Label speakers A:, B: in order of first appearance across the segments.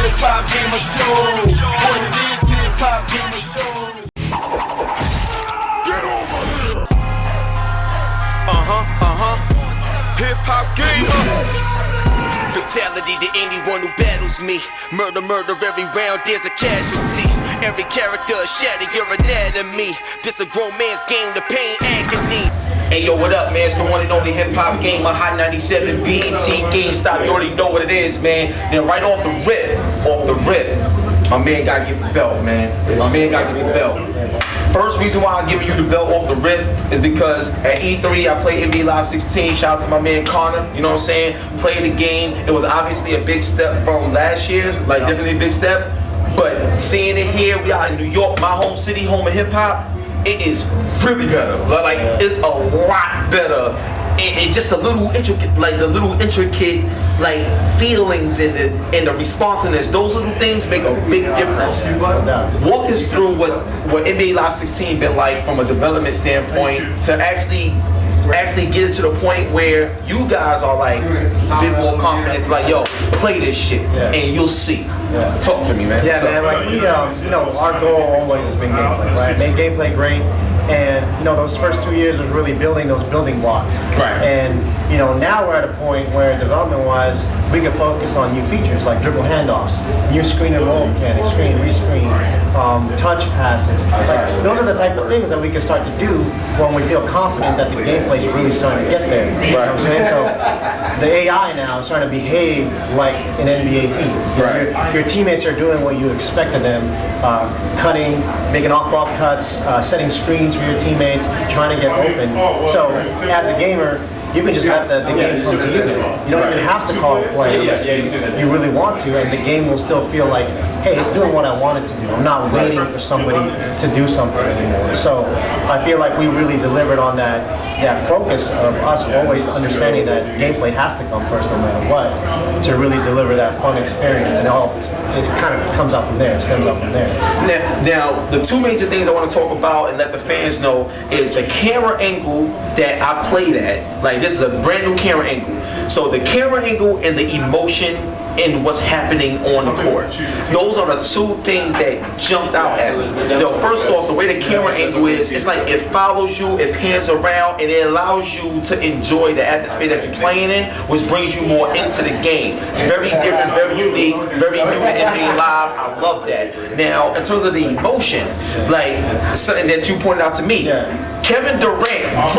A: HipHopGamer Show. What it is, HipHopGamer Show.
B: HipHopGamer. Fatality to anyone who battles me. Murder, murder, every round there's a casualty. Every character shatter your anatomy. This a grown man's game, the pain, agony. Hey yo, what up, man? It's the one and only HipHopGamer, Hot 97, BET, GameStop. You already know what it is, man. Then right off the rip, my man gotta get the belt, man. My man gotta get the belt. First reason why I'm giving you the belt off the rip is because at E3 I played NBA Live 16. Shout out to my man Connor, you know what I'm saying? Played the game. It was obviously a big step from last year's, like definitely a big step. But seeing it here, we are in New York, my home city, home of hip hop. It is really better. Like it's a lot better. And just a little intricate, like the little intricate, like feelings and the responsiveness. Those little things make a big difference. Walk us through what NBA Live 16 been like from a development standpoint to actually get it to the point where you guys are like a bit more confident. It's like, yo, play this shit and you'll see. Talk to me, man.
C: Yeah, man. Like we, you know, our goal always has been gameplay, right? Make gameplay great. And you know, those first 2 years was really building those building blocks.
B: Right.
C: And you know, now we're at a point where development-wise, we can focus on new features like dribble handoffs, new screen and roll mechanics, screen, rescreen, touch passes. Like those are the type of things that we can start to do when we feel confident that the gameplay's really starting to get there. You know what I'm saying? So the AI now is starting to behave like an NBA team.
B: Right.
C: Your teammates are doing what you expect of them, cutting, making off-ball cuts, setting screens for your teammates, trying to get open. So as a gamer, you can just let the game come to you. You don't even have to call a play unless you really want to, and the game will still feel like, hey, it's doing what I want it to do. I'm not waiting for somebody to do something anymore. So I feel like we really delivered on that focus of us always understanding that gameplay has to come first no matter what to really deliver that fun experience, and it kind of comes out from there, it stems out from there.
B: Now, the two major things I want to talk about and let the fans know is the camera angle that I played at. Like, this is a brand new camera angle. So the camera angle and the emotion and what's happening on the court. Those are the two things that jumped out at me. So first off, the way the camera angle is, it's like it follows you, it pans around, and it allows you to enjoy the atmosphere that you're playing in, which brings you more into the game. Very different, very unique, very new to NBA Live. I love that. Now, in terms of the emotion, like something that you pointed out to me, Kevin Durant,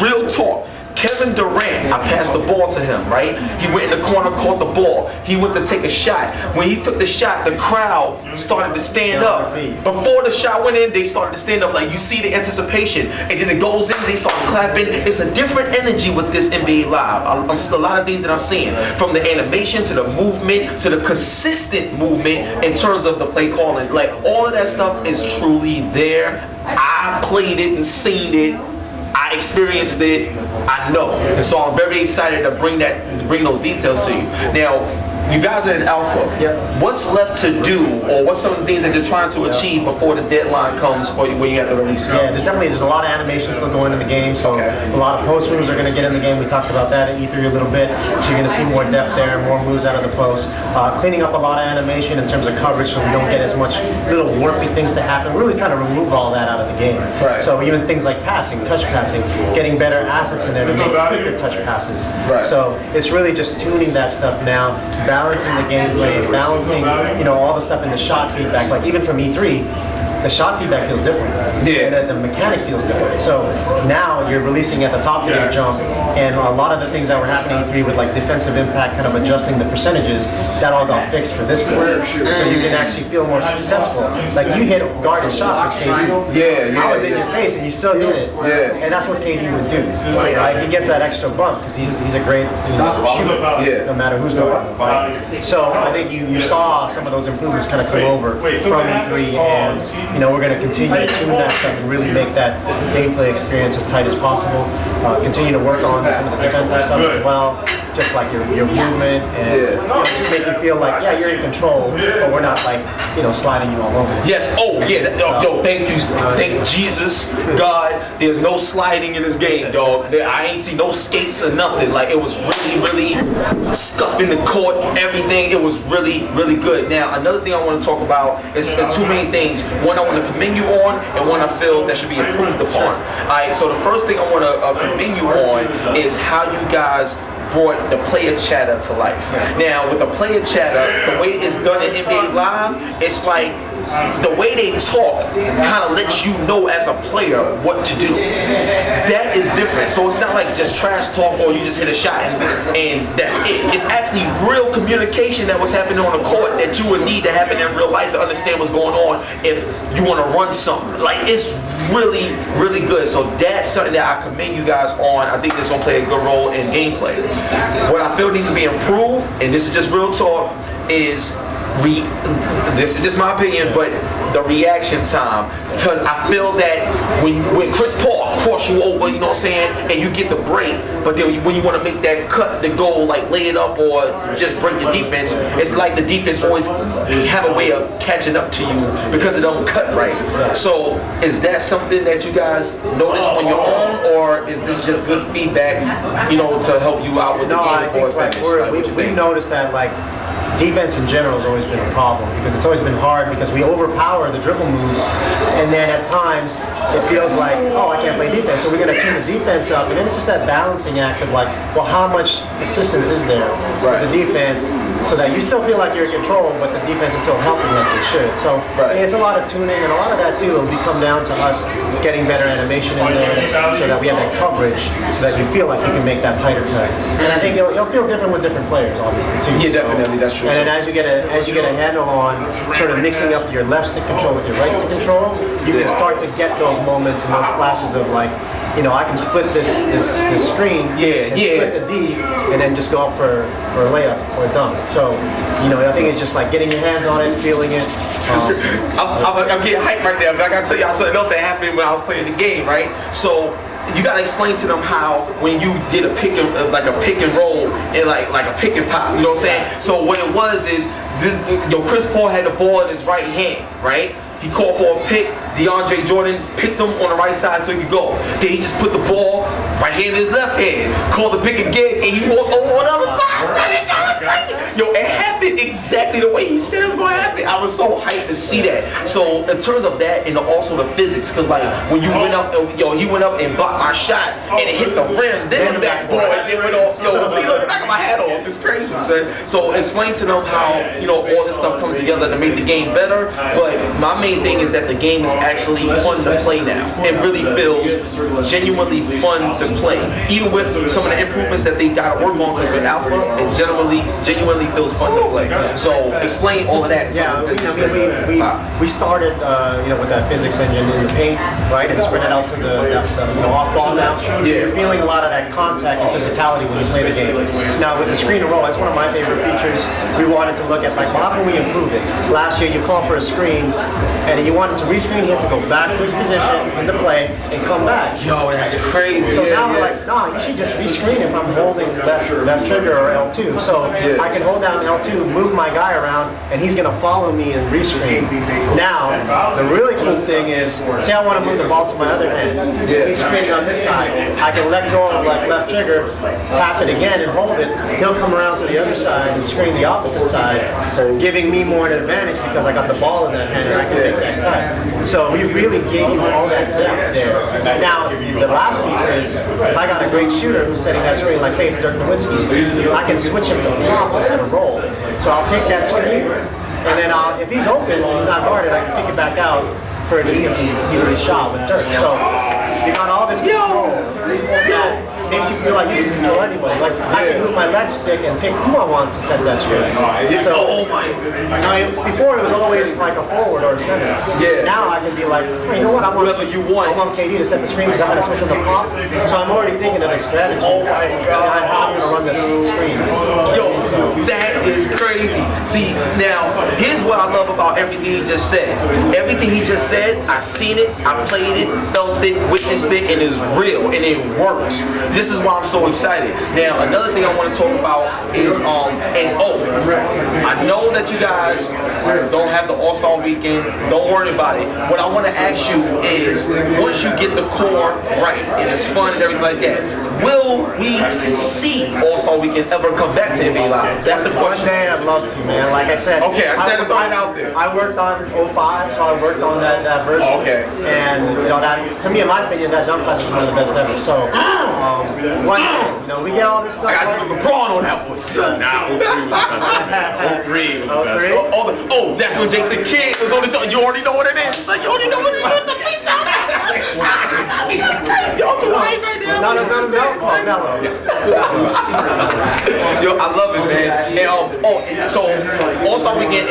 B: real talk. Kevin Durant, I passed the ball to him, right? He went in the corner, caught the ball. He went to take a shot. When he took the shot, the crowd started to stand up. Before the shot went in, they started to stand up. Like, you see the anticipation. And then it goes in, they start clapping. It's a different energy with this NBA Live. A lot of things that I'm seeing. From the animation to the movement to the consistent movement in terms of the play calling. Like, all of that stuff is truly there. I played it and seen it. I experienced it, I know. And so I'm very excited to bring those details to you. Now, you guys are in alpha. What's left to do, or what's some of the things that you're trying to achieve before the deadline comes for you when you have to release it?
C: Yeah, there's a lot of animation still going in the game, so a lot of post moves are going to get in the game. We talked about that at E3 a little bit, so you're going to see more depth there, more moves out of the post. Cleaning up a lot of animation in terms of coverage so we don't get as much little warpy things to happen. We're really trying to remove all that out of the game. So even things like passing, touch passing, getting better assets in there to make quicker touch passes. So it's really just tuning that stuff now, balancing the gameplay, balancing, you know, all the stuff in the shot feedback. Like even from E3, the shot feedback feels different. The mechanic feels different. So now you're releasing at the top of your jump, and a lot of the things that were happening in E3 with like defensive impact, kind of adjusting the percentages, that all got fixed for this quarter. So you can actually feel more successful. Like you hit guarded shots with KD. I was in your face and you still hit it. And that's what KD would do. Right? He gets that extra bump because he's a great shooter, no matter who's going up. Right? So I think you saw some of those improvements kind of come over from E3, and you know, we're going to continue to tune that stuff and really make that gameplay experience as tight as possible. Continue to work on some of the defensive stuff as well. just like your movement and just make you feel like you're in control, but we're not like sliding you all over.
A: Yes. Oh yeah. Yo, thank you. Thank Jesus, God. There's no sliding in this game, dog. I ain't see no skates or nothing. Like it was really scuffing the court, everything. It was really good. Now another thing I want to talk about is two main things. One I want to commend you on, and one I feel that should be improved upon. Alright, so the first thing I want to commend you on is how you guys brought the player chatter to life. Now with the player chatter, the way it's done in NBA Live, it's like the way they talk kind of lets you know as a player what to do. That is different. So it's not like just trash talk or you just hit a shot and that's it. It's actually real communication that was happening on the court that you would need to happen in real life to understand what's going on if you want to run something. Like it's really good. So that's something that I commend you guys on. I think it's going to play a good role in gameplay. What I feel needs to be improved, and this is just real talk, is this is just my opinion, but the reaction time, because I feel that when Chris Paul cross you over, you know what I'm saying, and you get the break, but then when you want to make that cut to go like lay it up or just break the defense, it's like the defense always have a way of catching up to you because it don't cut right. So is that something that you guys notice on your own, or is this just good feedback, to help you out with the game?
C: I think we noticed that like defense in general has always been a problem because it's always been hard because we overpower the dribble moves, and then at times it feels like, oh, I can't play defense, so we're going to tune the defense up, and then it's just that balancing act of like, well, how much assistance is there for the defense so that you still feel like you're in control, but the defense is still helping like they should. So it's a lot of tuning, and a lot of that too will come down to us getting better animation in there so that we have that coverage so that you feel like you can make that tighter cut. And I think you'll feel different with different players, obviously, too.
A: Yeah, definitely, that's true.
C: And then as you get a handle on sort of mixing up your left stick control with your right stick control, you can start to get those moments and those flashes of like, I can split this screen, split the D, and then just go up for a layup or a dunk. So, I think it's just like getting your hands on it, feeling it.
A: I'm getting hyped right now. But I gotta tell y'all something else that happened when I was playing the game, right? So you gotta explain to them how when you did a pick and roll and like a pick and pop, you know what I'm saying? So what it was is Chris Paul had the ball in his right hand, right? He called for a pick. DeAndre Jordan picked him on the right side so he could go. Then he just put the ball right hand in his left hand. Called the pick again, and he walked over on the other side. That's crazy. Yo, it happened exactly the way he said it was going to happen. I was so hyped to see that. So in terms of that, and also the physics, because like when you went up, he went up and blocked my shot, and it hit the rim, then the backboard, then went off. Yo, see, look, the back of my hat off. It's crazy, son. So explain to them how all this stuff comes together to make the game better. But my main thing is that the game is actually fun to play now. It really feels genuinely fun to play. Even with some of the improvements that they got to work on, because with Alpha, it genuinely feels fun to play. So explain all of that.
C: Yeah, we started with that physics engine in the paint, right, and spread it out to the off ball now. So you're feeling a lot of that contact and physicality when you play the game. Now with the screen and roll, that's one of my favorite features. We wanted to look at like, well, how can we improve it? Last year you call for a screen, and you want him to rescreen, he has to go back to his position in the play and come back.
A: Yo, that's crazy.
C: So now we're like, no, you should just rescreen if I'm holding left trigger or L2. So I can hold down L2, move my guy around, and he's gonna follow me and rescreen. Now, the really cool thing is, say I want to move the ball to my other hand. He's screening on this side. I can let go of like left trigger, tap it again and hold it. He'll come around to the other side and screen the opposite side, giving me more an advantage because I got the ball in that hand and I can take that cut. So we really gave you all that depth there. Now, the last piece is, if I got a great shooter who's setting that screen, like say it's Dirk Nowitzki, I can switch him to pop instead of roll. So I'll take that screen, and then if he's open and he's not guarded, I can kick it back out for an easy shot with Dirk. So you got all this control that makes you feel like you can control anybody. Like I can move my left stick and pick who I want to set that screen. So before it was always like a forward or a center. Now I can be like, hey, you know what? I want KD to set the screen because I'm gonna switch him to pop. So I'm already thinking of the strategy. Oh my God! How I'm gonna run this screen.
A: Yo,
C: So
A: that is crazy. See, now, here's what I love about everything he just said. Everything he just said, I seen it, I played it, felt it, witnessed it, and it's real, and it works. This is why I'm so excited. Now, another thing I want to talk about is, I know that you guys don't have the All-Star Weekend. Don't worry about it. What I want to ask you is, once you get the core right, and it's fun and everything like that, will we see All-Star Weekend ever come back to NBA Live? That's a question.
C: One day I'd love to, man. Like I said,
A: Okay, I said it right out there.
C: I worked on 05, so I worked on that version.
A: Okay.
C: And that, to me, in my opinion, that dunk class is one of the best ever. So one day, we get all this stuff.
A: I got to do LeBron on that one. Now, 03. Oh, that's when Jason Kidd was on the top. You already know what it is. So you already know what it is. The freestyle. Y'all too hype right now.
C: No.
A: Yo, I love it, man. And, so All-Star Weekend,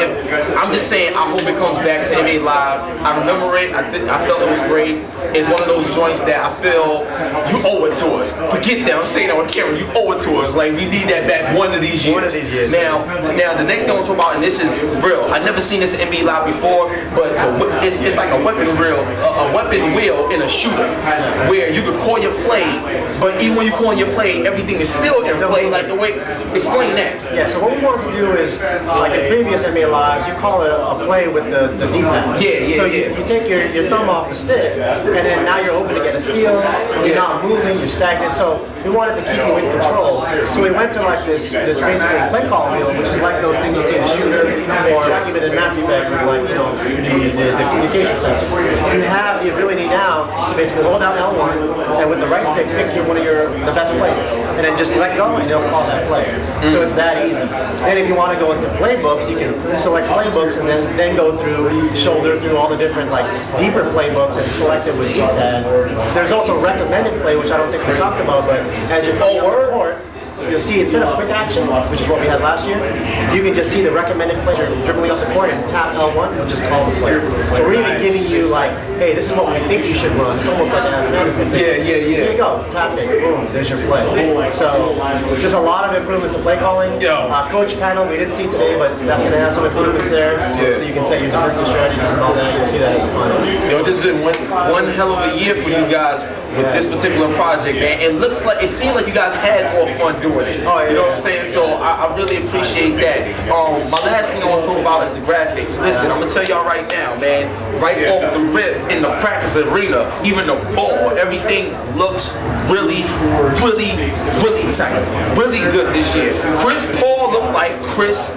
A: I'm just saying, I hope it comes back to NBA Live. I remember it. I felt it was great. It's one of those joints that I feel you owe it to us. Forget that. I'm saying that on camera. You owe it to us. Like, we need that back one of these years.
C: One of these years.
A: Now, the next thing I want to talk about, and this is real. I've never seen this in NBA Live before, but it's like a weapon wheel in a shooter, where you could call your play, but even when you call your play, everything is still in play. Like the way, explain that.
C: Yeah. So what we wanted to do is, like in previous NBA Lives, you call it a play with the D-pad. So you take your thumb off the stick, and then now you're hoping to get a steal. You're not moving. You're stagnant. So we wanted to keep you in control. So we went to like this basically play call wheel, which is like those things you see in a shooter, or like even in Mass Effect, like the communication stuff. You have the ability now to basically hold down L1 and with the right stick pick one of the best plays, and then just let go and they'll call that play. So it's that easy. Then if you want to go into playbooks, you can select playbooks and then go shoulder through all the different like deeper playbooks and select it with D-pad. There's also recommended play, which I don't think we talked about, but as you're coming up the court, you'll see instead of quick action, which is what we had last year, you can just see the recommended play. You're dribbling up the court and tap L1 and just call the player. So we're even giving you like, hey, this is what we think you should run. It's almost like an Ask Management thing.
A: Yeah.
C: Here you go, tap it, boom, there's your play. So just a lot of improvements in play calling. Coach panel we didn't see today, but that's going to have some improvements there. So you can set your defensive strategies and all that. You'll see that in the final.
A: Yo, this has been one hell of a year for you guys with this particular project, man. It seemed like you guys had more fun doing it.
C: Oh, yeah.
A: You know what I'm saying? So I really appreciate that. My last thing I want to talk about is the graphics. Listen, I'm gonna tell y'all right now, man. Right off the rip in the practice arena, even the ball, everything looks really tight, really good this year. Chris Paul looked like Chris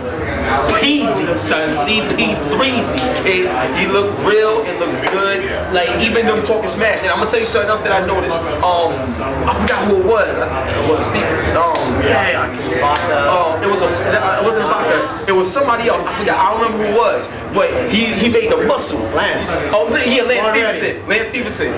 A: Peasy, son, CP3Z, kid. He looked real, it looks good. Like, even them talking smash. And I'm gonna tell you something else that I noticed. I forgot who it was. It was Steven. It wasn't Ibaka. It was somebody else. I forgot. I don't remember who it was. But he made the muscle.
C: Lance.
A: Lance Stevenson.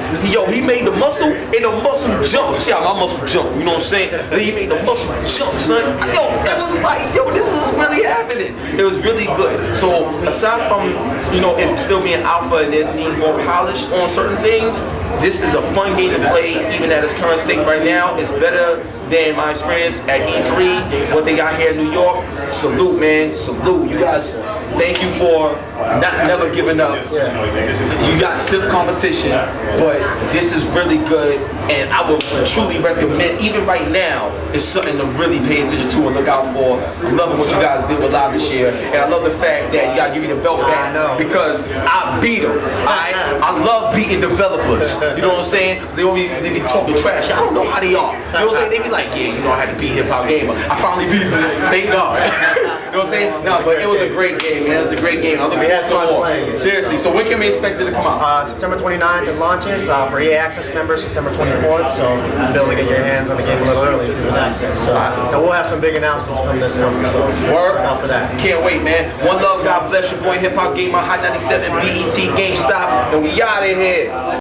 A: He made the muscle and the muscle jump. See how my muscle jump? You know what I'm saying? And he made the muscle jump, son. It was like, this is really happening. It was really good. So aside from it still being alpha and it needs more polish on certain things, this is a fun game to play, even at its current state right now. It's better than my experience at E3, what they got here in New York. Salute, man. Salute. You guys, thank you for never giving up. You got stiff competition, but this is really good, and I would truly recommend, even right now, it's something to really pay attention to and look out for. I'm loving what you guys did with Live this year, and I love the fact that you gotta give me the belt back because I beat them. I love beating developers. You know what I'm saying? Because they be talking trash. I don't know how they are. You know what I'm saying? They be like, I had to beat HipHopGamer. I finally beat them. Thank God. You know what I'm saying? No, but it was a great game, man. It was a great game. I'm looking forward to more. Seriously. So when can we expect it to come out?
C: September 29th it launches. For EA Access members, September 24th. So you'll be able to get your hands on the game a little early through Access. So and we'll have some big announcements from this summer. So
A: work
C: out for that.
A: Can't wait, man. One love. God bless your boy HipHopGamer, Hot 97, BET, GameStop, and we out of here.